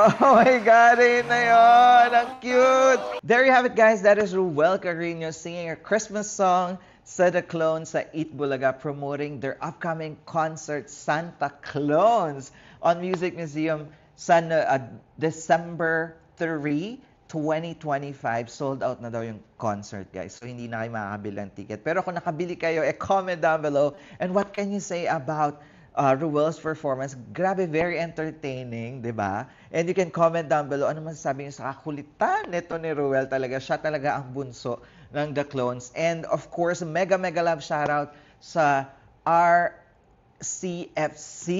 Oh my God, ayun na yun. Ang cute. There you have it, guys. That is Ruel Carino singing a Christmas song sa The Clones sa Eat Bulaga, promoting their upcoming concert, Santa Clones, on Music Museum sa December 3, 2025. Sold out na daw yung concert, guys. So, hindi na kayo makakabili ng ticket. Pero kung nakabili kayo, comment down below. And what can you say about Ruel's performance? Grabe, very entertaining, di ba? And you can comment down below. Ano masasabi niyo sa kakulitan nito ni Ruel? Siya talaga ang bunso ng The Clones. And of course, mega love shoutout sa RCFC.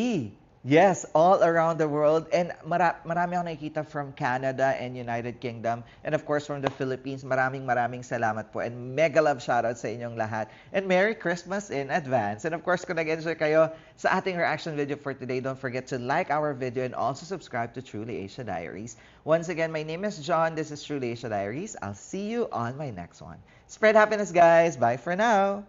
Yes, all around the world. And marami ako nakikita from Canada and United Kingdom. And of course, from the Philippines. Maraming salamat po. And mega love shoutout sa inyong lahat. And Merry Christmas in advance. And of course, kung nag-enjoy kayo sa ating reaction video for today, don't forget to like our video and also subscribe to Truly Asia Diaries. Once again, my name is John. This is Truly Asia Diaries. I'll see you on my next one. Spread happiness, guys. Bye for now.